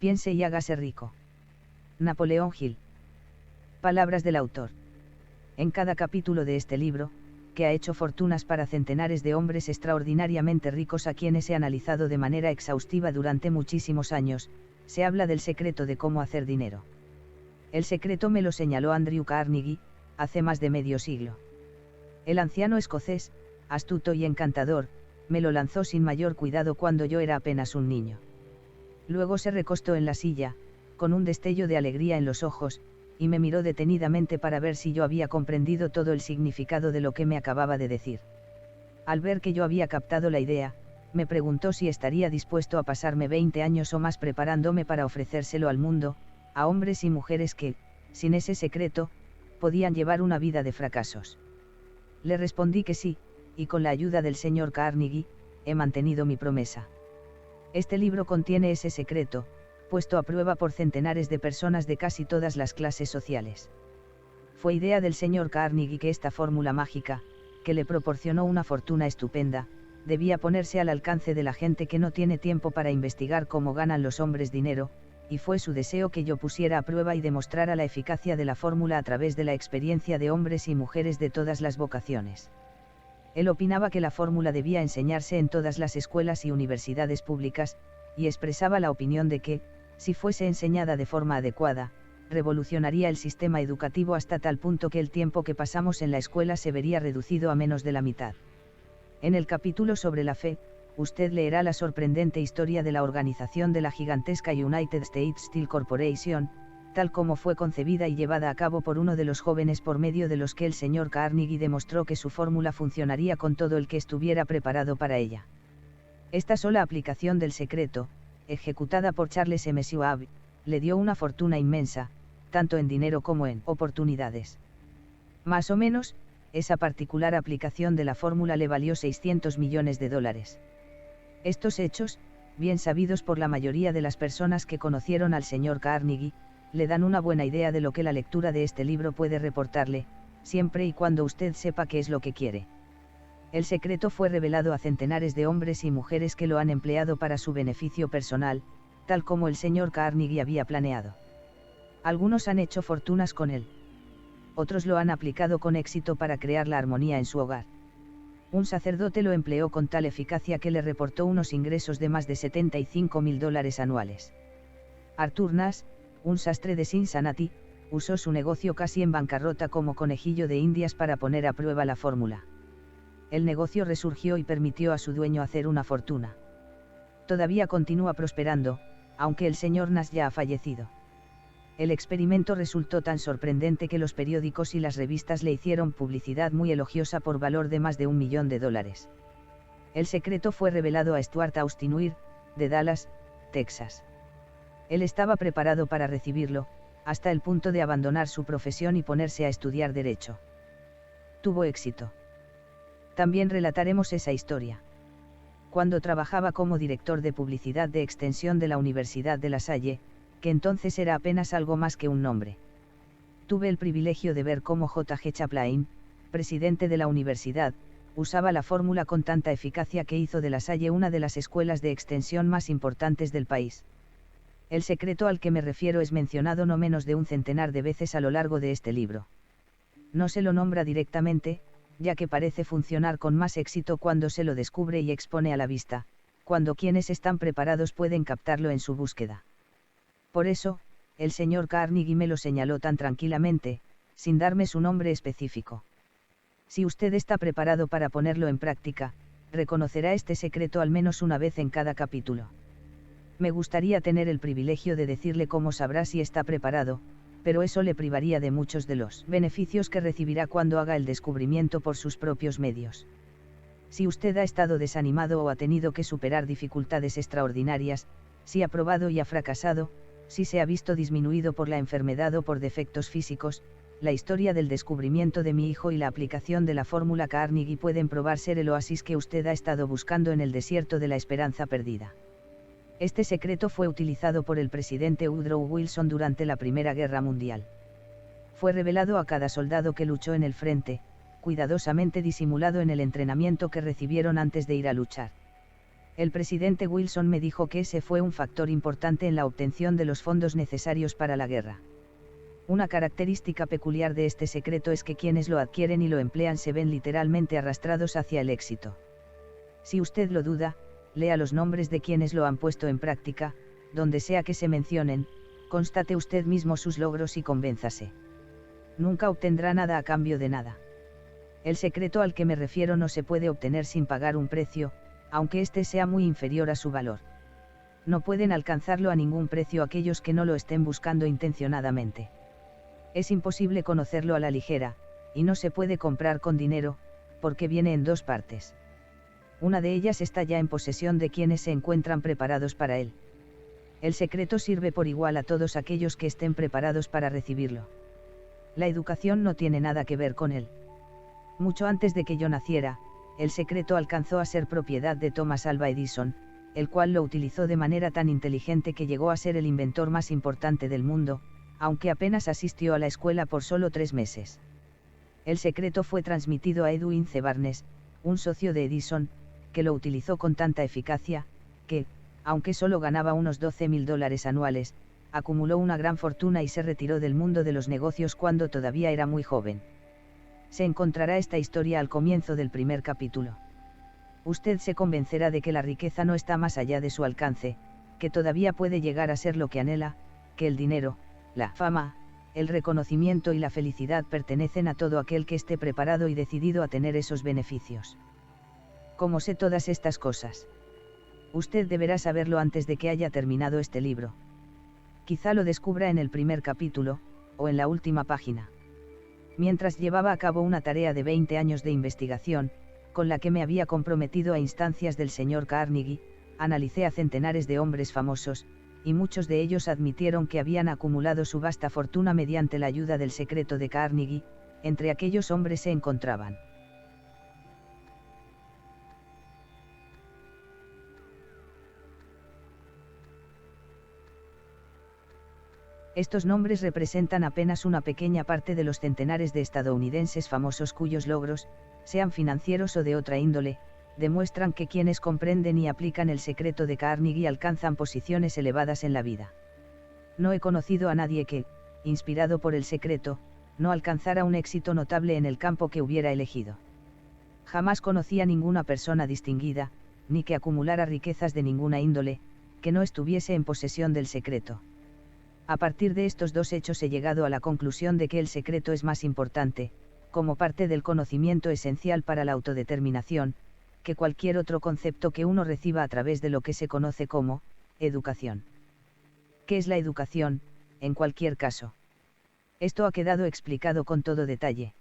Piense y hágase rico. Napoleón Hill. Palabras del autor. En cada capítulo de este libro, que ha hecho fortunas para centenares de hombres extraordinariamente ricos a quienes he analizado de manera exhaustiva durante muchísimos años, se habla del secreto de cómo hacer dinero. El secreto me lo señaló Andrew Carnegie, hace más de medio siglo. El anciano escocés, astuto y encantador, me lo lanzó sin mayor cuidado cuando yo era apenas un niño. Luego se recostó en la silla, con un destello de alegría en los ojos, y me miró detenidamente para ver si yo había comprendido todo el significado de lo que me acababa de decir. Al ver que yo había captado la idea, me preguntó si estaría dispuesto a pasarme 20 años o más preparándome para ofrecérselo al mundo, a hombres y mujeres que, sin ese secreto, podían llevar una vida de fracasos. Le respondí que sí, y con la ayuda del señor Carnegie, he mantenido mi promesa. Este libro contiene ese secreto, puesto a prueba por centenares de personas de casi todas las clases sociales. Fue idea del señor Carnegie que esta fórmula mágica, que le proporcionó una fortuna estupenda, debía ponerse al alcance de la gente que no tiene tiempo para investigar cómo ganan los hombres dinero, y fue su deseo que yo pusiera a prueba y demostrara la eficacia de la fórmula a través de la experiencia de hombres y mujeres de todas las vocaciones. Él opinaba que la fórmula debía enseñarse en todas las escuelas y universidades públicas, y expresaba la opinión de que, si fuese enseñada de forma adecuada, revolucionaría el sistema educativo hasta tal punto que el tiempo que pasamos en la escuela se vería reducido a menos de la mitad. En el capítulo sobre la fe, usted leerá la sorprendente historia de la organización de la gigantesca United States Steel Corporation, tal como fue concebida y llevada a cabo por uno de los jóvenes por medio de los que el señor Carnegie demostró que su fórmula funcionaría con todo el que estuviera preparado para ella. Esta sola aplicación del secreto, ejecutada por Charles M. Schwab, le dio una fortuna inmensa, tanto en dinero como en oportunidades. Más o menos, esa particular aplicación de la fórmula le valió $600 millones. Estos hechos, bien sabidos por la mayoría de las personas que conocieron al señor Carnegie, le dan una buena idea de lo que la lectura de este libro puede reportarle, siempre y cuando usted sepa qué es lo que quiere. El secreto fue revelado a centenares de hombres y mujeres que lo han empleado para su beneficio personal, tal como el señor Carnegie había planeado. Algunos han hecho fortunas con él. Otros lo han aplicado con éxito para crear la armonía en su hogar. Un sacerdote lo empleó con tal eficacia que le reportó unos ingresos de más de $75.000 anuales. Arthur Nash, un sastre de Cincinnati, usó su negocio casi en bancarrota como conejillo de Indias para poner a prueba la fórmula. El negocio resurgió y permitió a su dueño hacer una fortuna. Todavía continúa prosperando, aunque el señor Nash ya ha fallecido. El experimento resultó tan sorprendente que los periódicos y las revistas le hicieron publicidad muy elogiosa por valor de más de $1 millón. El secreto fue revelado a Stuart Austin Weir, de Dallas, Texas. Él estaba preparado para recibirlo, hasta el punto de abandonar su profesión y ponerse a estudiar derecho. Tuvo éxito. También relataremos esa historia. Cuando trabajaba como director de publicidad de extensión de la Universidad de La Salle, que entonces era apenas algo más que un nombre. Tuve el privilegio de ver cómo J.G. Chaplain, presidente de la universidad, usaba la fórmula con tanta eficacia que hizo de La Salle una de las escuelas de extensión más importantes del país. El secreto al que me refiero es mencionado no menos de un centenar de veces a lo largo de este libro. No se lo nombra directamente, ya que parece funcionar con más éxito cuando se lo descubre y expone a la vista, cuando quienes están preparados pueden captarlo en su búsqueda. Por eso, el señor Carnegie me lo señaló tan tranquilamente, sin darme su nombre específico. Si usted está preparado para ponerlo en práctica, reconocerá este secreto al menos una vez en cada capítulo. Me gustaría tener el privilegio de decirle cómo sabrá si está preparado, pero eso le privaría de muchos de los beneficios que recibirá cuando haga el descubrimiento por sus propios medios. Si usted ha estado desanimado o ha tenido que superar dificultades extraordinarias, si ha probado y ha fracasado, si se ha visto disminuido por la enfermedad o por defectos físicos, la historia del descubrimiento de mi hijo y la aplicación de la fórmula Carnegie pueden probar ser el oasis que usted ha estado buscando en el desierto de la esperanza perdida. Este secreto fue utilizado por el presidente Woodrow Wilson durante la Primera Guerra Mundial. Fue revelado a cada soldado que luchó en el frente, cuidadosamente disimulado en el entrenamiento que recibieron antes de ir a luchar. El presidente Wilson me dijo que ese fue un factor importante en la obtención de los fondos necesarios para la guerra. Una característica peculiar de este secreto es que quienes lo adquieren y lo emplean se ven literalmente arrastrados hacia el éxito. Si usted lo duda, lea los nombres de quienes lo han puesto en práctica, donde sea que se mencionen, constate usted mismo sus logros y convénzase. Nunca obtendrá nada a cambio de nada. El secreto al que me refiero no se puede obtener sin pagar un precio, aunque éste sea muy inferior a su valor. No pueden alcanzarlo a ningún precio aquellos que no lo estén buscando intencionadamente. Es imposible conocerlo a la ligera, y no se puede comprar con dinero, porque viene en dos partes. Una de ellas está ya en posesión de quienes se encuentran preparados para él. El secreto sirve por igual a todos aquellos que estén preparados para recibirlo. La educación no tiene nada que ver con él. Mucho antes de que yo naciera, el secreto alcanzó a ser propiedad de Thomas Alva Edison, el cual lo utilizó de manera tan inteligente que llegó a ser el inventor más importante del mundo, aunque apenas asistió a la escuela por solo 3 meses. El secreto fue transmitido a Edwin C. Barnes, un socio de Edison, que lo utilizó con tanta eficacia, que, aunque solo ganaba unos $12,000 anuales, acumuló una gran fortuna y se retiró del mundo de los negocios cuando todavía era muy joven. Se encontrará esta historia al comienzo del primer capítulo. Usted se convencerá de que la riqueza no está más allá de su alcance, que todavía puede llegar a ser lo que anhela, que el dinero, la fama, el reconocimiento y la felicidad pertenecen a todo aquel que esté preparado y decidido a tener esos beneficios. ¿Cómo sé todas estas cosas? Usted deberá saberlo antes de que haya terminado este libro. Quizá lo descubra en el primer capítulo, o en la última página. Mientras llevaba a cabo una tarea de 20 años de investigación, con la que me había comprometido a instancias del señor Carnegie, analicé a centenares de hombres famosos, y muchos de ellos admitieron que habían acumulado su vasta fortuna mediante la ayuda del secreto de Carnegie. Entre aquellos hombres se encontraban Estos nombres representan apenas una pequeña parte de los centenares de estadounidenses famosos cuyos logros, sean financieros o de otra índole, demuestran que quienes comprenden y aplican el secreto de Carnegie alcanzan posiciones elevadas en la vida. No he conocido a nadie que, inspirado por el secreto, no alcanzara un éxito notable en el campo que hubiera elegido. Jamás conocí a ninguna persona distinguida, ni que acumulara riquezas de ninguna índole, que no estuviese en posesión del secreto. A partir de estos dos hechos he llegado a la conclusión de que el secreto es más importante, como parte del conocimiento esencial para la autodeterminación, que cualquier otro concepto que uno reciba a través de lo que se conoce como educación. ¿Qué es la educación, en cualquier caso? Esto ha quedado explicado con todo detalle.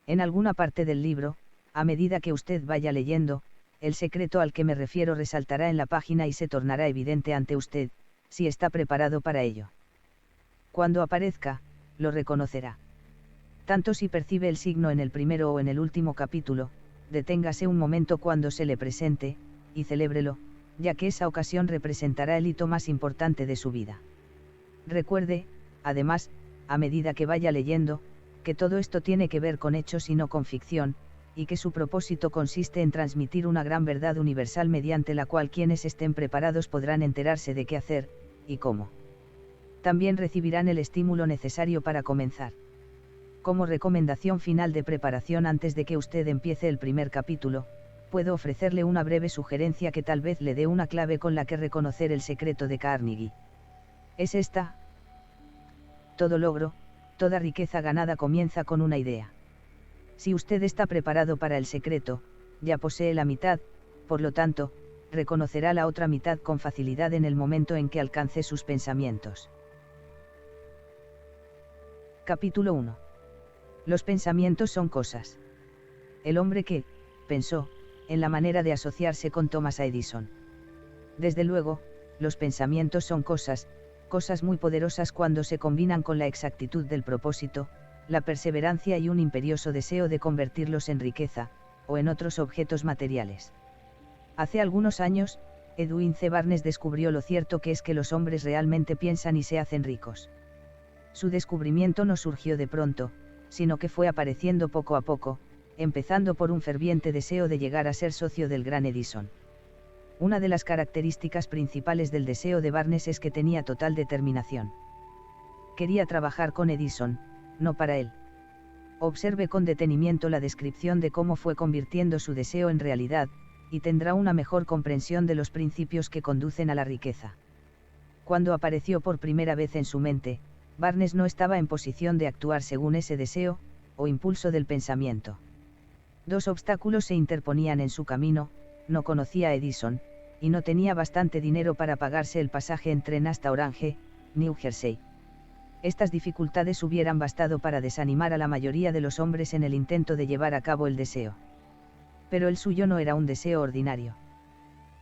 En alguna parte del libro, a medida que usted vaya leyendo, el secreto al que me refiero resaltará en la página y se tornará evidente ante usted, si está preparado para ello. Cuando aparezca, lo reconocerá. Tanto si percibe el signo en el primero o en el último capítulo, deténgase un momento cuando se le presente, y celébrelo, ya que esa ocasión representará el hito más importante de su vida. Recuerde, además, a medida que vaya leyendo, que todo esto tiene que ver con hechos y no con ficción, y que su propósito consiste en transmitir una gran verdad universal mediante la cual quienes estén preparados podrán enterarse de qué hacer, y cómo. También recibirán el estímulo necesario para comenzar. Como recomendación final de preparación antes de que usted empiece el primer capítulo, puedo ofrecerle una breve sugerencia que tal vez le dé una clave con la que reconocer el secreto de Carnegie. Es esta: todo logro, toda riqueza ganada comienza con una idea. Si usted está preparado para el secreto, ya posee la mitad, por lo tanto, reconocerá la otra mitad con facilidad en el momento en que alcance sus pensamientos. Capítulo 1. Los pensamientos son cosas. El hombre que, pensó, en la manera de asociarse con Thomas Edison. Desde luego, los pensamientos son cosas muy poderosas cuando se combinan con la exactitud del propósito, la perseverancia y un imperioso deseo de convertirlos en riqueza, o en otros objetos materiales. Hace algunos años, Edwin C. Barnes descubrió lo cierto que es que los hombres realmente piensan y se hacen ricos. Su descubrimiento no surgió de pronto, sino que fue apareciendo poco a poco, empezando por un ferviente deseo de llegar a ser socio del gran Edison. Una de las características principales del deseo de Barnes es que tenía total determinación. Quería trabajar con Edison, no para él. Observe con detenimiento la descripción de cómo fue convirtiendo su deseo en realidad, y tendrá una mejor comprensión de los principios que conducen a la riqueza. Cuando apareció por primera vez en su mente, Barnes no estaba en posición de actuar según ese deseo, o impulso del pensamiento. Dos obstáculos se interponían en su camino: no conocía a Edison, y no tenía bastante dinero para pagarse el pasaje en tren hasta Orange, New Jersey. Estas dificultades hubieran bastado para desanimar a la mayoría de los hombres en el intento de llevar a cabo el deseo. Pero el suyo no era un deseo ordinario.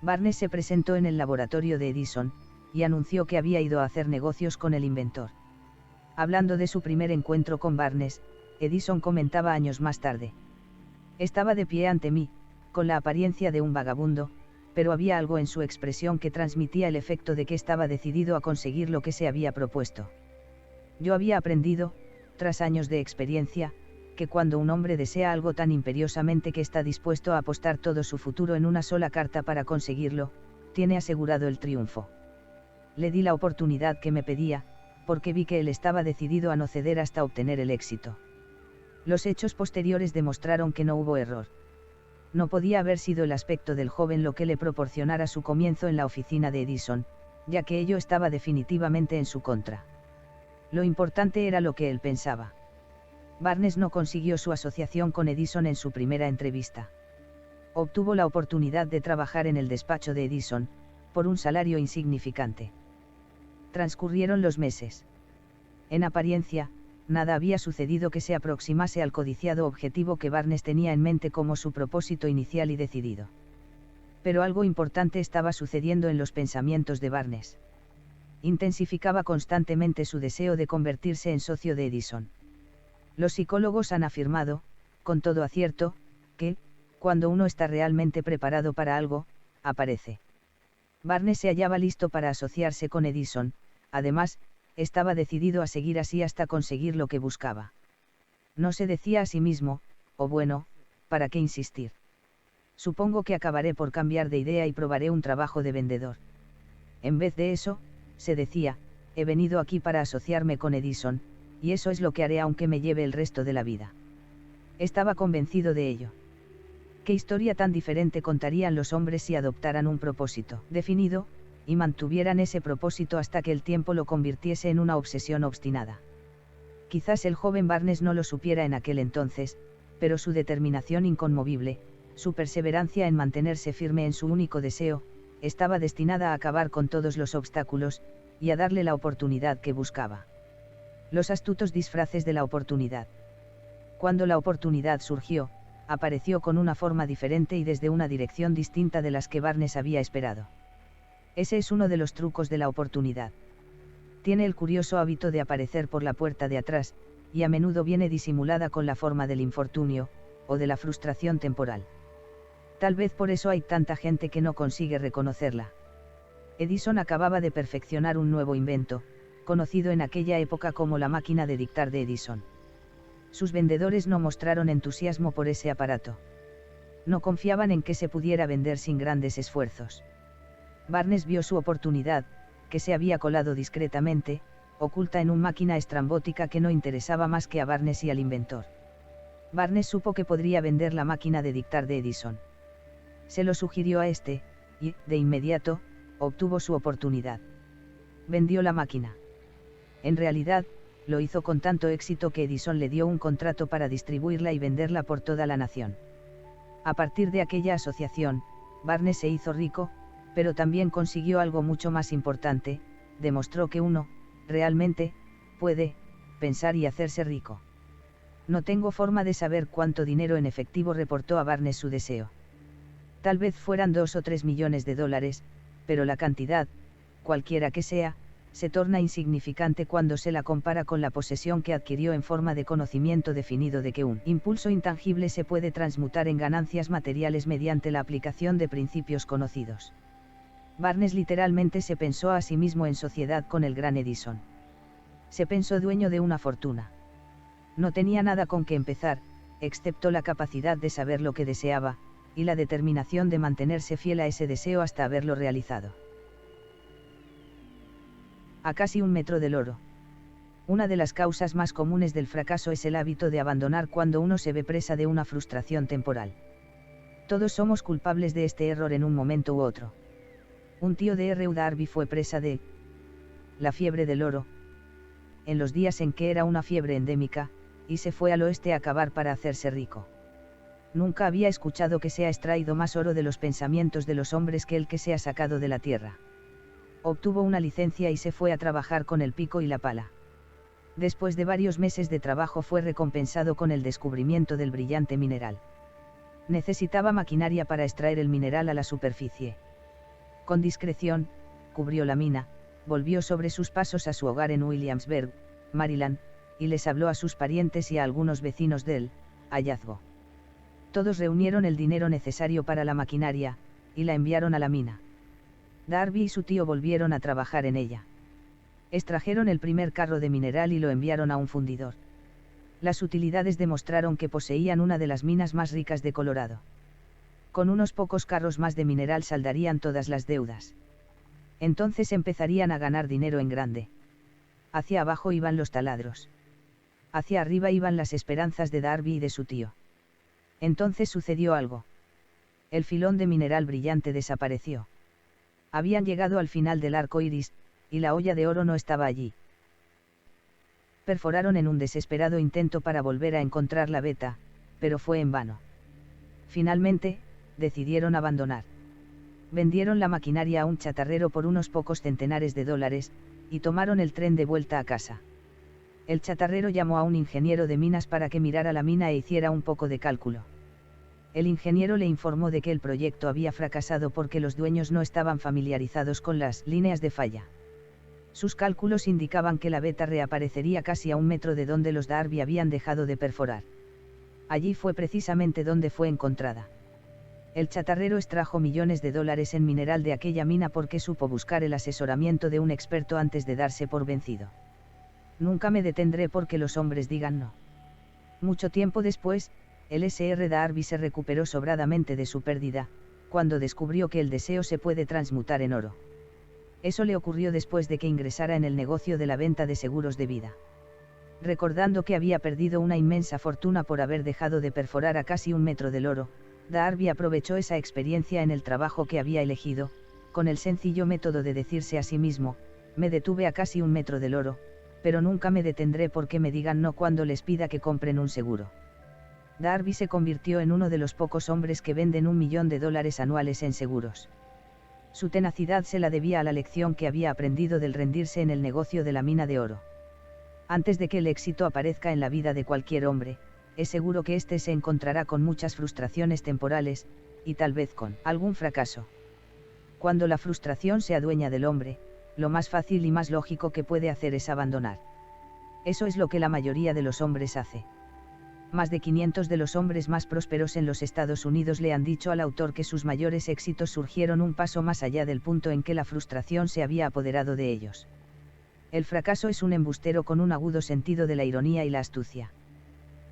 Barnes se presentó en el laboratorio de Edison, y anunció que había ido a hacer negocios con el inventor. Hablando de su primer encuentro con Barnes, Edison comentaba años más tarde: estaba de pie ante mí, con la apariencia de un vagabundo, pero había algo en su expresión que transmitía el efecto de que estaba decidido a conseguir lo que se había propuesto. Yo había aprendido, tras años de experiencia, que cuando un hombre desea algo tan imperiosamente que está dispuesto a apostar todo su futuro en una sola carta para conseguirlo, tiene asegurado el triunfo. Le di la oportunidad que me pedía, porque vi que él estaba decidido a no ceder hasta obtener el éxito. Los hechos posteriores demostraron que no hubo error. No podía haber sido el aspecto del joven lo que le proporcionara su comienzo en la oficina de Edison, ya que ello estaba definitivamente en su contra. Lo importante era lo que él pensaba. Barnes no consiguió su asociación con Edison en su primera entrevista. Obtuvo la oportunidad de trabajar en el despacho de Edison, por un salario insignificante. Transcurrieron los meses. En apariencia, nada había sucedido que se aproximase al codiciado objetivo que Barnes tenía en mente como su propósito inicial y decidido. Pero algo importante estaba sucediendo en los pensamientos de Barnes. Intensificaba constantemente su deseo de convertirse en socio de Edison. Los psicólogos han afirmado, con todo acierto, que, cuando uno está realmente preparado para algo, aparece. Barnes se hallaba listo para asociarse con Edison, además, estaba decidido a seguir así hasta conseguir lo que buscaba. No se decía a sí mismo: oh bueno, ¿para qué insistir? Supongo que acabaré por cambiar de idea y probaré un trabajo de vendedor. En vez de eso, se decía: he venido aquí para asociarme con Edison, y eso es lo que haré aunque me lleve el resto de la vida. Estaba convencido de ello. ¿Qué historia tan diferente contarían los hombres si adoptaran un propósito definido, y mantuvieran ese propósito hasta que el tiempo lo convirtiese en una obsesión obstinada? Quizás el joven Barnes no lo supiera en aquel entonces, pero su determinación inconmovible, su perseverancia en mantenerse firme en su único deseo, estaba destinada a acabar con todos los obstáculos, y a darle la oportunidad que buscaba. Los astutos disfraces de la oportunidad. Cuando la oportunidad surgió, apareció con una forma diferente y desde una dirección distinta de las que Barnes había esperado. Ese es uno de los trucos de la oportunidad. Tiene el curioso hábito de aparecer por la puerta de atrás, y a menudo viene disimulada con la forma del infortunio, o de la frustración temporal. Tal vez por eso hay tanta gente que no consigue reconocerla. Edison acababa de perfeccionar un nuevo invento, conocido en aquella época como la máquina de dictar de Edison. Sus vendedores no mostraron entusiasmo por ese aparato. No confiaban en que se pudiera vender sin grandes esfuerzos. Barnes vio su oportunidad, que se había colado discretamente, oculta en una máquina estrambótica que no interesaba más que a Barnes y al inventor. Barnes supo que podría vender la máquina de dictar de Edison. Se lo sugirió a este, y, de inmediato, obtuvo su oportunidad. Vendió la máquina. En realidad, lo hizo con tanto éxito que Edison le dio un contrato para distribuirla y venderla por toda la nación. A partir de aquella asociación, Barnes se hizo rico, pero también consiguió algo mucho más importante: demostró que uno, realmente, puede pensar y hacerse rico. No tengo forma de saber cuánto dinero en efectivo reportó a Barnes su deseo. Tal vez fueran 2 o 3 millones de dólares, pero la cantidad, cualquiera que sea, se torna insignificante cuando se la compara con la posesión que adquirió en forma de conocimiento definido de que un impulso intangible se puede transmutar en ganancias materiales mediante la aplicación de principios conocidos. Barnes literalmente se pensó a sí mismo en sociedad con el gran Edison. Se pensó dueño de una fortuna. No tenía nada con que empezar, excepto la capacidad de saber lo que deseaba, y la determinación de mantenerse fiel a ese deseo hasta haberlo realizado. A casi 1 metro del oro. Una de las causas más comunes del fracaso es el hábito de abandonar cuando uno se ve presa de una frustración temporal. Todos somos culpables de este error en un momento u otro. Un tío de R. Darby fue presa de la fiebre del oro, en los días en que era una fiebre endémica, y se fue al oeste a cavar para hacerse rico. Nunca había escuchado que se ha extraído más oro de los pensamientos de los hombres que el que se ha sacado de la tierra. Obtuvo una licencia y se fue a trabajar con el pico y la pala. Después de varios meses de trabajo fue recompensado con el descubrimiento del brillante mineral. Necesitaba maquinaria para extraer el mineral a la superficie. Con discreción, cubrió la mina, volvió sobre sus pasos a su hogar en Williamsburg, Maryland, y les habló a sus parientes y a algunos vecinos del hallazgo. Todos reunieron el dinero necesario para la maquinaria, y la enviaron a la mina. Darby y su tío volvieron a trabajar en ella. Extrajeron el primer carro de mineral y lo enviaron a un fundidor. Las utilidades demostraron que poseían una de las minas más ricas de Colorado. Con unos pocos carros más de mineral saldarían todas las deudas. Entonces empezarían a ganar dinero en grande. Hacia abajo iban los taladros. Hacia arriba iban las esperanzas de Darby y de su tío. Entonces sucedió algo. El filón de mineral brillante desapareció. Habían llegado al final del arco iris, y la olla de oro no estaba allí. Perforaron en un desesperado intento para volver a encontrar la veta, pero fue en vano. Finalmente, decidieron abandonar. Vendieron la maquinaria a un chatarrero por unos pocos centenares de dólares, y tomaron el tren de vuelta a casa. El chatarrero llamó a un ingeniero de minas para que mirara la mina e hiciera un poco de cálculo. El ingeniero le informó de que el proyecto había fracasado porque los dueños no estaban familiarizados con las líneas de falla. Sus cálculos indicaban que la veta reaparecería casi a 1 metro de donde los Darby habían dejado de perforar. Allí fue precisamente donde fue encontrada. El chatarrero extrajo millones de dólares en mineral de aquella mina porque supo buscar el asesoramiento de un experto antes de darse por vencido. Nunca me detendré porque los hombres digan no. Mucho tiempo después, el Sr. Darby se recuperó sobradamente de su pérdida, cuando descubrió que el deseo se puede transmutar en oro. Eso le ocurrió después de que ingresara en el negocio de la venta de seguros de vida. Recordando que había perdido una inmensa fortuna por haber dejado de perforar a casi 1 metro del oro, Darby aprovechó esa experiencia en el trabajo que había elegido, con el sencillo método de decirse a sí mismo: me detuve a casi 1 metro del oro, pero nunca me detendré porque me digan no cuando les pida que compren un seguro. Darby se convirtió en uno de los pocos hombres que venden $1 millón anuales en seguros. Su tenacidad se la debía a la lección que había aprendido del rendirse en el negocio de la mina de oro. Antes de que el éxito aparezca en la vida de cualquier hombre, es seguro que éste se encontrará con muchas frustraciones temporales, y tal vez con algún fracaso. Cuando la frustración se adueña del hombre, lo más fácil y más lógico que puede hacer es abandonar. Eso es lo que la mayoría de los hombres hace. Más de 500 de los hombres más prósperos en los Estados Unidos le han dicho al autor que sus mayores éxitos surgieron un paso más allá del punto en que la frustración se había apoderado de ellos. El fracaso es un embustero con un agudo sentido de la ironía y la astucia.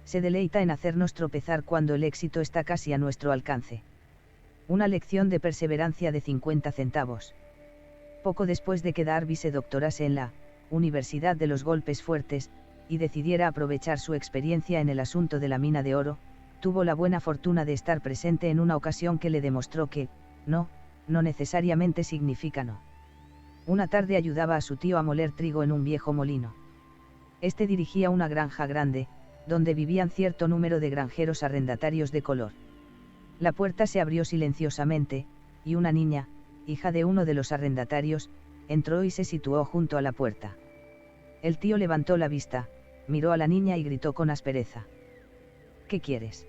Se deleita en hacernos tropezar cuando el éxito está casi a nuestro alcance. Una lección de perseverancia de 50 centavos. Poco después de que Darby se doctorase en la Universidad de los Golpes Fuertes, y decidiera aprovechar su experiencia en el asunto de la mina de oro, tuvo la buena fortuna de estar presente en una ocasión que le demostró que, no necesariamente significa no. Una tarde ayudaba a su tío a moler trigo en un viejo molino. Este dirigía una granja grande, donde vivían cierto número de granjeros arrendatarios de color. La puerta se abrió silenciosamente, y una niña, hija de uno de los arrendatarios, entró y se situó junto a la puerta. El tío levantó la vista, miró a la niña y gritó con aspereza: ¿Qué quieres?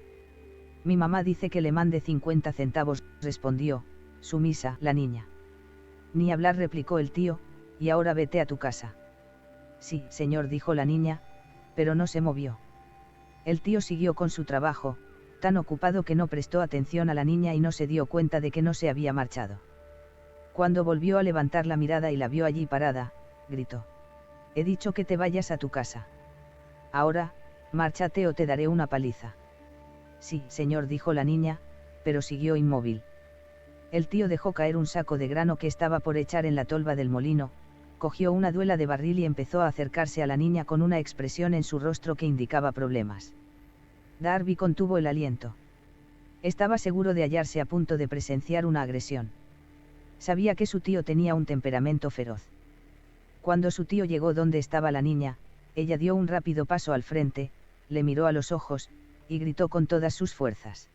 Mi mamá dice que le mande 50 centavos, respondió, sumisa, la niña. Ni hablar, replicó el tío, y ahora vete a tu casa. Sí, señor, dijo la niña, pero no se movió. El tío siguió con su trabajo, tan ocupado que no prestó atención a la niña y no se dio cuenta de que no se había marchado. Cuando volvió a levantar la mirada y la vio allí parada, gritó: He dicho que te vayas a tu casa. Ahora, márchate o te daré una paliza. Sí, señor, dijo la niña, pero siguió inmóvil. El tío dejó caer un saco de grano que estaba por echar en la tolva del molino, cogió una duela de barril y empezó a acercarse a la niña con una expresión en su rostro que indicaba problemas. Darby contuvo el aliento. Estaba seguro de hallarse a punto de presenciar una agresión. Sabía que su tío tenía un temperamento feroz. Cuando su tío llegó donde estaba la niña, ella dio un rápido paso al frente, le miró a los ojos, y gritó con todas sus fuerzas: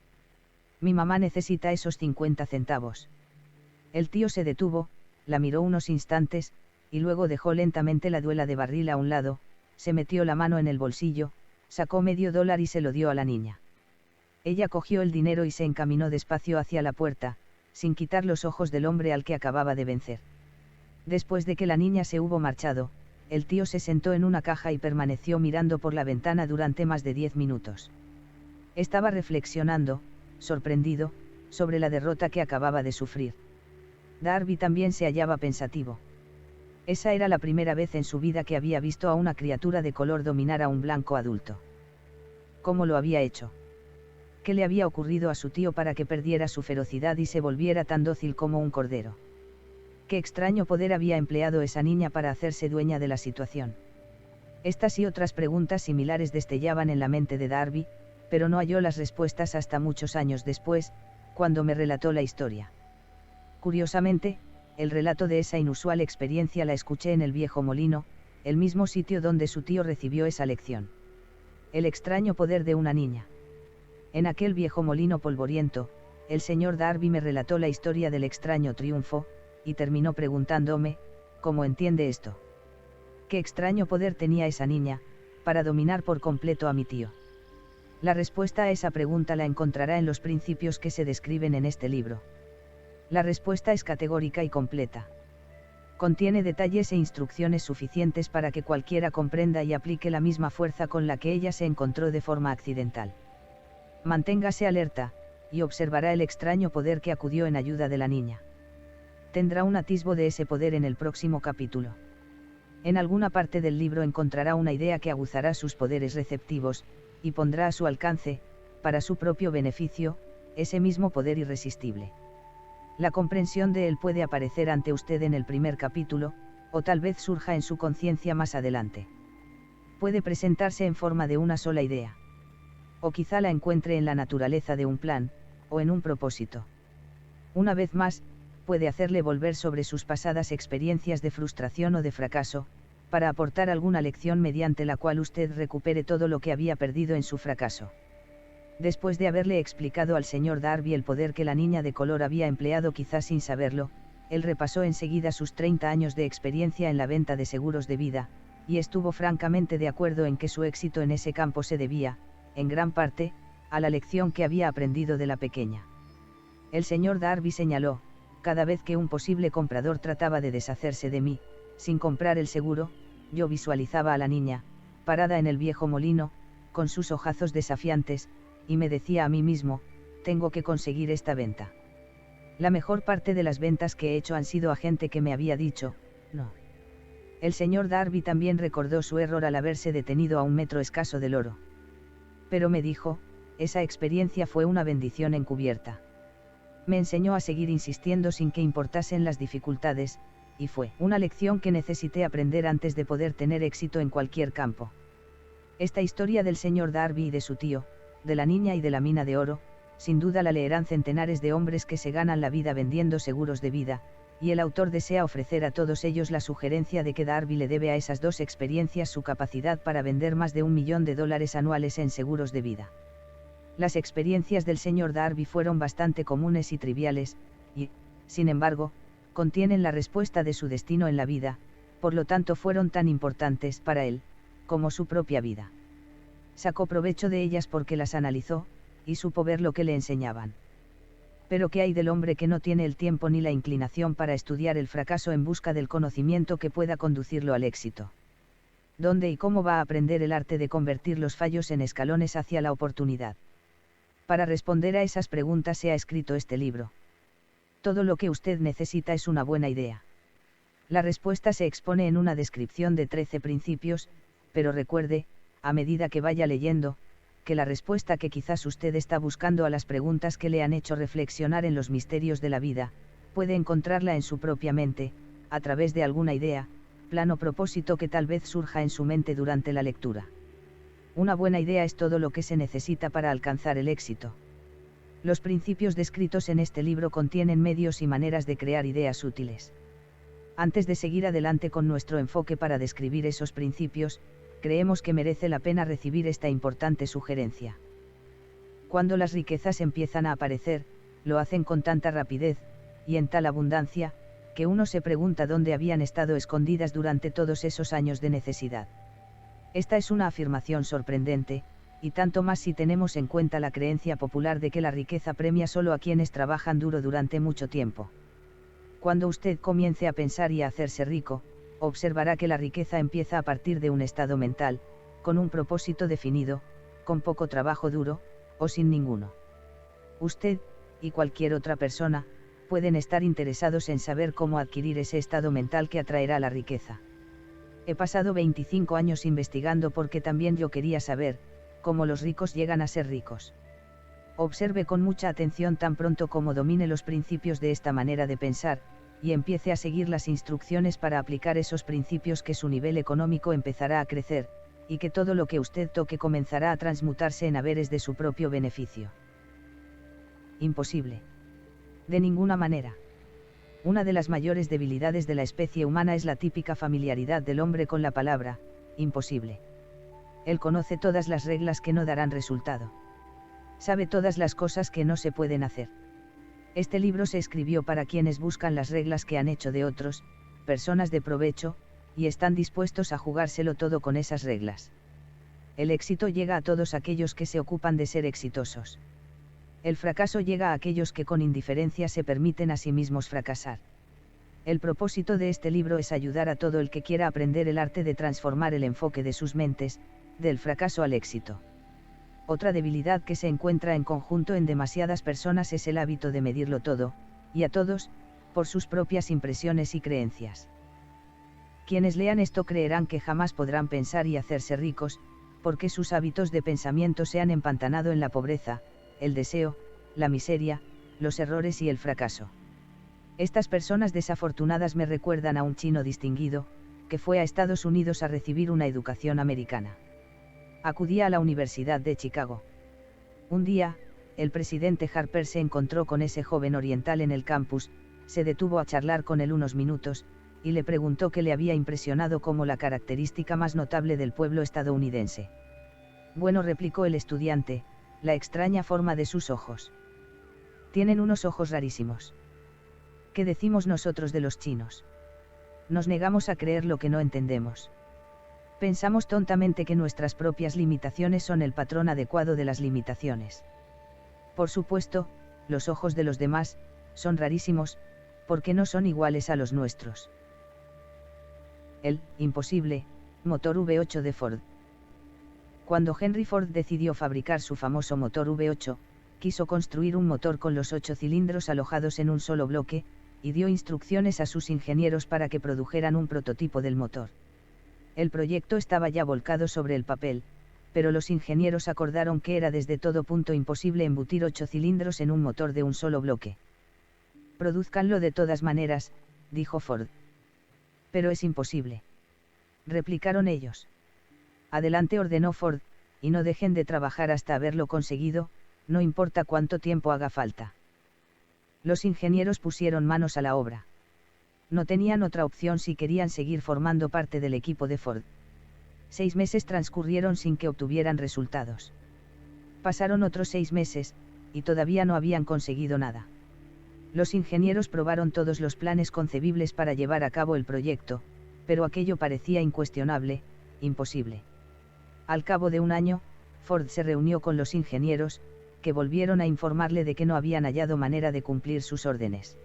«Mi mamá necesita esos 50 centavos». El tío se detuvo, la miró unos instantes, y luego dejó lentamente la duela de barril a un lado, se metió la mano en el bolsillo, sacó $10 y se lo dio a la niña. Ella cogió el dinero y se encaminó despacio hacia la puerta, sin quitar los ojos del hombre al que acababa de vencer. Después de que la niña se hubo marchado, el tío se sentó en una caja y permaneció mirando por la ventana durante más de 10 minutos. Estaba reflexionando, sorprendido, sobre la derrota que acababa de sufrir. Darby también se hallaba pensativo. Esa era la primera vez en su vida que había visto a una criatura de color dominar a un blanco adulto. ¿Cómo lo había hecho? ¿Qué le había ocurrido a su tío para que perdiera su ferocidad y se volviera tan dócil como un cordero? ¿Qué extraño poder había empleado esa niña para hacerse dueña de la situación? Estas y otras preguntas similares destellaban en la mente de Darby, pero no halló las respuestas hasta muchos años después, cuando me relató la historia. Curiosamente, el relato de esa inusual experiencia la escuché en el viejo molino, el mismo sitio donde su tío recibió esa lección. El extraño poder de una niña. En aquel viejo molino polvoriento, el señor Darby me relató la historia del extraño triunfo, y terminó preguntándome: ¿cómo entiende esto? ¿Qué extraño poder tenía esa niña, para dominar por completo a mi tío? La respuesta a esa pregunta la encontrará en los principios que se describen en este libro. La respuesta es categórica y completa. Contiene detalles e instrucciones suficientes para que cualquiera comprenda y aplique la misma fuerza con la que ella se encontró de forma accidental. Manténgase alerta, y observará el extraño poder que acudió en ayuda de la niña. Tendrá un atisbo de ese poder en el próximo capítulo. En alguna parte del libro encontrará una idea que aguzará sus poderes receptivos, y pondrá a su alcance, para su propio beneficio, ese mismo poder irresistible. La comprensión de él puede aparecer ante usted en el primer capítulo, o tal vez surja en su conciencia más adelante. Puede presentarse en forma de una sola idea. O quizá la encuentre en la naturaleza de un plan, o en un propósito. Una vez más, puede hacerle volver sobre sus pasadas experiencias de frustración o de fracaso, para aportar alguna lección mediante la cual usted recupere todo lo que había perdido en su fracaso. Después de haberle explicado al señor Darby el poder que la niña de color había empleado quizás sin saberlo, él repasó enseguida sus 30 años de experiencia en la venta de seguros de vida, y estuvo francamente de acuerdo en que su éxito en ese campo se debía, en gran parte, a la lección que había aprendido de la pequeña. El señor Darby señaló: cada vez que un posible comprador trataba de deshacerse de mí, sin comprar el seguro, yo visualizaba a la niña, parada en el viejo molino, con sus ojazos desafiantes, y me decía a mí mismo: tengo que conseguir esta venta. La mejor parte de las ventas que he hecho han sido a gente que me había dicho: no. El señor Darby también recordó su error al haberse detenido a 1 metro escaso del oro. Pero me dijo: esa experiencia fue una bendición encubierta. Me enseñó a seguir insistiendo sin que importasen las dificultades, y fue una lección que necesité aprender antes de poder tener éxito en cualquier campo. Esta historia del señor Darby y de su tío, de la niña y de la mina de oro, sin duda la leerán centenares de hombres que se ganan la vida vendiendo seguros de vida, y el autor desea ofrecer a todos ellos la sugerencia de que Darby le debe a esas dos experiencias su capacidad para vender más de $1 millón anuales en seguros de vida. Las experiencias del señor Darby fueron bastante comunes y triviales, y, sin embargo, contienen la respuesta de su destino en la vida, por lo tanto fueron tan importantes para él, como su propia vida. Sacó provecho de ellas porque las analizó, y supo ver lo que le enseñaban. Pero ¿qué hay del hombre que no tiene el tiempo ni la inclinación para estudiar el fracaso en busca del conocimiento que pueda conducirlo al éxito? ¿Dónde y cómo va a aprender el arte de convertir los fallos en escalones hacia la oportunidad? Para responder a esas preguntas se ha escrito este libro. Todo lo que usted necesita es una buena idea. La respuesta se expone en una descripción de 13 principios, pero recuerde, a medida que vaya leyendo, que la respuesta que quizás usted está buscando a las preguntas que le han hecho reflexionar en los misterios de la vida, puede encontrarla en su propia mente, a través de alguna idea, plan o propósito que tal vez surja en su mente durante la lectura. Una buena idea es todo lo que se necesita para alcanzar el éxito. Los principios descritos en este libro contienen medios y maneras de crear ideas útiles. Antes de seguir adelante con nuestro enfoque para describir esos principios, creemos que merece la pena recibir esta importante sugerencia. Cuando las riquezas empiezan a aparecer, lo hacen con tanta rapidez, y en tal abundancia, que uno se pregunta dónde habían estado escondidas durante todos esos años de necesidad. Esta es una afirmación sorprendente, y tanto más si tenemos en cuenta la creencia popular de que la riqueza premia solo a quienes trabajan duro durante mucho tiempo. Cuando usted comience a pensar y a hacerse rico, observará que la riqueza empieza a partir de un estado mental, con un propósito definido, con poco trabajo duro, o sin ninguno. Usted, y cualquier otra persona, pueden estar interesados en saber cómo adquirir ese estado mental que atraerá la riqueza. He pasado 25 años investigando porque también yo quería saber, cómo los ricos llegan a ser ricos. Observe con mucha atención tan pronto como domine los principios de esta manera de pensar, y empiece a seguir las instrucciones para aplicar esos principios, que su nivel económico empezará a crecer, y que todo lo que usted toque comenzará a transmutarse en haberes de su propio beneficio. Imposible. De ninguna manera. Una de las mayores debilidades de la especie humana es la típica familiaridad del hombre con la palabra, imposible. Él conoce todas las reglas que no darán resultado. Sabe todas las cosas que no se pueden hacer. Este libro se escribió para quienes buscan las reglas que han hecho de otros, personas de provecho, y están dispuestos a jugárselo todo con esas reglas. El éxito llega a todos aquellos que se ocupan de ser exitosos. El fracaso llega a aquellos que con indiferencia se permiten a sí mismos fracasar. El propósito de este libro es ayudar a todo el que quiera aprender el arte de transformar el enfoque de sus mentes, del fracaso al éxito. Otra debilidad que se encuentra en conjunto en demasiadas personas es el hábito de medirlo todo, y a todos, por sus propias impresiones y creencias. Quienes lean esto creerán que jamás podrán pensar y hacerse ricos, porque sus hábitos de pensamiento se han empantanado en la pobreza, el deseo, la miseria, los errores y el fracaso. Estas personas desafortunadas me recuerdan a un chino distinguido, que fue a Estados Unidos a recibir una educación americana. Acudía a la Universidad de Chicago. Un día, el presidente Harper se encontró con ese joven oriental en el campus, se detuvo a charlar con él unos minutos, y le preguntó qué le había impresionado como la característica más notable del pueblo estadounidense. Bueno, replicó el estudiante, la extraña forma de sus ojos. Tienen unos ojos rarísimos. ¿Qué decimos nosotros de los chinos? Nos negamos a creer lo que no entendemos. Pensamos tontamente que nuestras propias limitaciones son el patrón adecuado de las limitaciones. Por supuesto, los ojos de los demás son rarísimos, porque no son iguales a los nuestros. El imposible motor V8 de Ford. Cuando Henry Ford decidió fabricar su famoso motor V8, quiso construir un motor con los 8 cilindros alojados en un solo bloque, y dio instrucciones a sus ingenieros para que produjeran un prototipo del motor. El proyecto estaba ya volcado sobre el papel, pero los ingenieros acordaron que era desde todo punto imposible embutir 8 cilindros en un motor de un solo bloque. Produzcanlo de todas maneras, dijo Ford. Pero es imposible. Replicaron ellos. Adelante, ordenó Ford, y no dejen de trabajar hasta haberlo conseguido, no importa cuánto tiempo haga falta. Los ingenieros pusieron manos a la obra. No tenían otra opción si querían seguir formando parte del equipo de Ford. 6 meses transcurrieron sin que obtuvieran resultados. Pasaron otros 6 meses, y todavía no habían conseguido nada. Los ingenieros probaron todos los planes concebibles para llevar a cabo el proyecto, pero aquello parecía incuestionable, imposible. Al cabo de un año, Ford se reunió con los ingenieros, que volvieron a informarle de que no habían hallado manera de cumplir sus órdenes.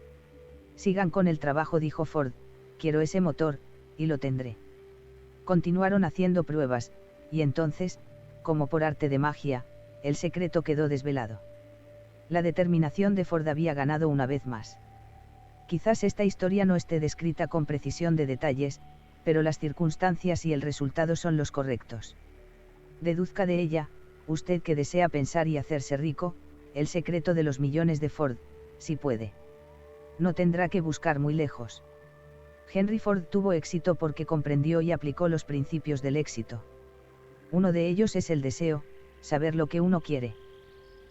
Sigan con el trabajo, dijo Ford, quiero ese motor, y lo tendré. Continuaron haciendo pruebas, y entonces, como por arte de magia, el secreto quedó desvelado. La determinación de Ford había ganado una vez más. Quizás esta historia no esté descrita con precisión de detalles, pero las circunstancias y el resultado son los correctos. Deduzca de ella, usted que desea pensar y hacerse rico, el secreto de los millones de Ford, si puede. No tendrá que buscar muy lejos. Henry Ford tuvo éxito porque comprendió y aplicó los principios del éxito. Uno de ellos es el deseo, saber lo que uno quiere.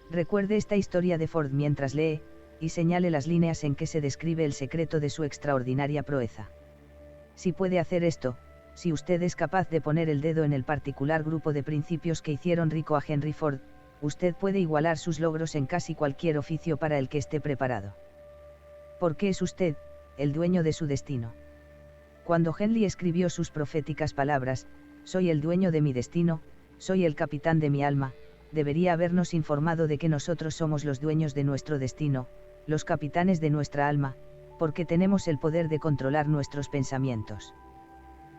Recuerde esta historia de Ford mientras lee, y señale las líneas en que se describe el secreto de su extraordinaria proeza. Si puede hacer esto, si usted es capaz de poner el dedo en el particular grupo de principios que hicieron rico a Henry Ford, usted puede igualar sus logros en casi cualquier oficio para el que esté preparado. Porque es usted, el dueño de su destino. Cuando Henley escribió sus proféticas palabras, soy el dueño de mi destino, soy el capitán de mi alma, debería habernos informado de que nosotros somos los dueños de nuestro destino, los capitanes de nuestra alma, porque tenemos el poder de controlar nuestros pensamientos.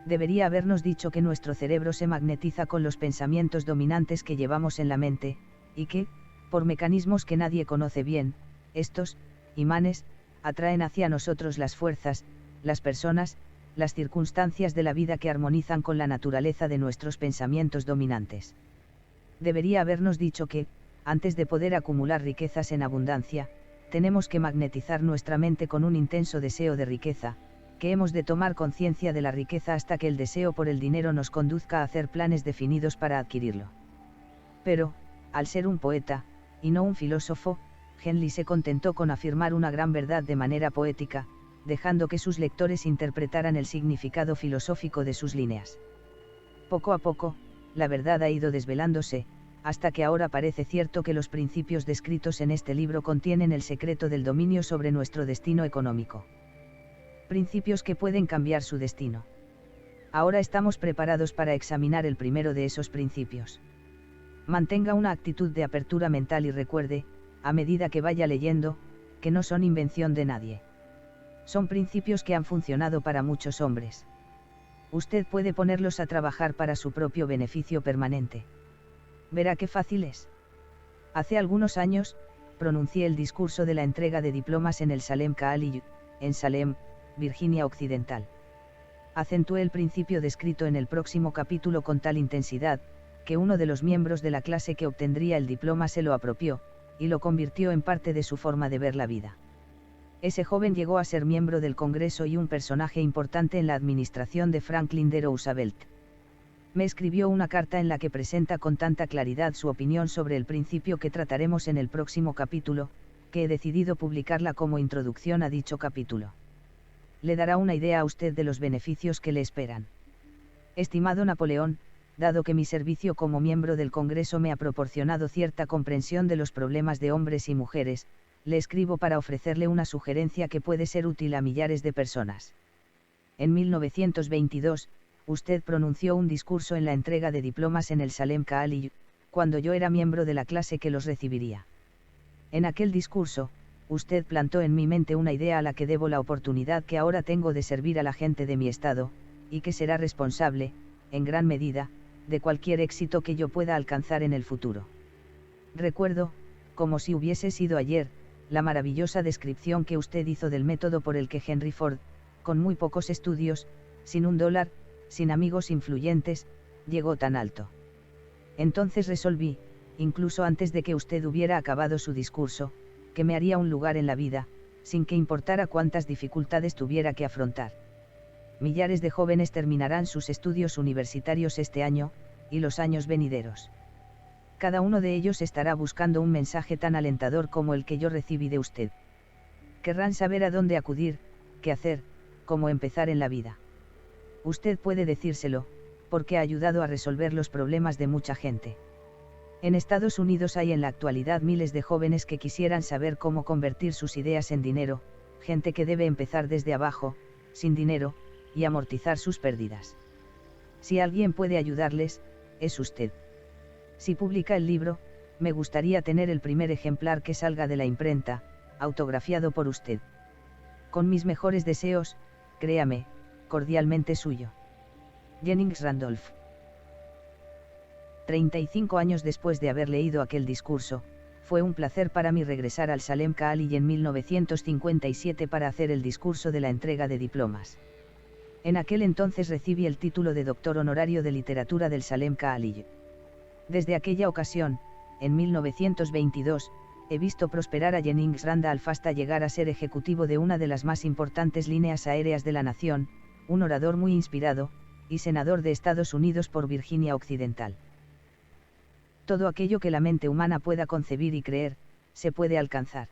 Debería habernos dicho que nuestro cerebro se magnetiza con los pensamientos dominantes que llevamos en la mente, y que, por mecanismos que nadie conoce bien, estos imanes atraen hacia nosotros las fuerzas, las personas, las circunstancias de la vida que armonizan con la naturaleza de nuestros pensamientos dominantes. Debería habernos dicho que, antes de poder acumular riquezas en abundancia, tenemos que magnetizar nuestra mente con un intenso deseo de riqueza, que hemos de tomar conciencia de la riqueza hasta que el deseo por el dinero nos conduzca a hacer planes definidos para adquirirlo. Pero, al ser un poeta, y no un filósofo, Henley se contentó con afirmar una gran verdad de manera poética, dejando que sus lectores interpretaran el significado filosófico de sus líneas. Poco a poco, la verdad ha ido desvelándose, hasta que ahora parece cierto que los principios descritos en este libro contienen el secreto del dominio sobre nuestro destino económico. Principios que pueden cambiar su destino. Ahora estamos preparados para examinar el primero de esos principios. Mantenga una actitud de apertura mental y recuerde, a medida que vaya leyendo, que no son invención de nadie. Son principios que han funcionado para muchos hombres. Usted puede ponerlos a trabajar para su propio beneficio permanente. Verá qué fácil es. Hace algunos años, pronuncié el discurso de la entrega de diplomas en el Salem College, en Salem, Virginia Occidental. Acentué el principio descrito en el próximo capítulo con tal intensidad, que uno de los miembros de la clase que obtendría el diploma se lo apropió, y lo convirtió en parte de su forma de ver la vida. Ese joven llegó a ser miembro del Congreso y un personaje importante en la administración de Franklin D. Roosevelt. Me escribió una carta en la que presenta con tanta claridad su opinión sobre el principio que trataremos en el próximo capítulo, que he decidido publicarla como introducción a dicho capítulo. Le dará una idea a usted de los beneficios que le esperan. Estimado Napoleón, dado que mi servicio como miembro del Congreso me ha proporcionado cierta comprensión de los problemas de hombres y mujeres, le escribo para ofrecerle una sugerencia que puede ser útil a millares de personas. En 1922, usted pronunció un discurso en la entrega de diplomas en el Salem College, cuando yo era miembro de la clase que los recibiría. En aquel discurso, usted plantó en mi mente una idea a la que debo la oportunidad que ahora tengo de servir a la gente de mi estado, y que será responsable, en gran medida, de cualquier éxito que yo pueda alcanzar en el futuro. Recuerdo, como si hubiese sido ayer, la maravillosa descripción que usted hizo del método por el que Henry Ford, con muy pocos estudios, sin $1, sin amigos influyentes, llegó tan alto. Entonces resolví, incluso antes de que usted hubiera acabado su discurso, que me haría un lugar en la vida, sin que importara cuántas dificultades tuviera que afrontar. Millares de jóvenes terminarán sus estudios universitarios este año, y los años venideros. Cada uno de ellos estará buscando un mensaje tan alentador como el que yo recibí de usted. Querrán saber a dónde acudir, qué hacer, cómo empezar en la vida. Usted puede decírselo, porque ha ayudado a resolver los problemas de mucha gente. En Estados Unidos hay en la actualidad miles de jóvenes que quisieran saber cómo convertir sus ideas en dinero, gente que debe empezar desde abajo, sin dinero, y amortizar sus pérdidas. Si alguien puede ayudarles, es usted. Si publica el libro, me gustaría tener el primer ejemplar que salga de la imprenta, autografiado por usted. Con mis mejores deseos, créame, cordialmente suyo. Jennings Randolph. 35 años después de haber leído aquel discurso, fue un placer para mí regresar al Salem College en 1957 para hacer el discurso de la entrega de diplomas. En aquel entonces recibí el título de doctor honorario de literatura del Salem College. Desde aquella ocasión, en 1922, he visto prosperar a Jennings Randolph hasta llegar a ser ejecutivo de una de las más importantes líneas aéreas de la nación, un orador muy inspirado, y senador de Estados Unidos por Virginia Occidental. Todo aquello que la mente humana pueda concebir y creer, se puede alcanzar.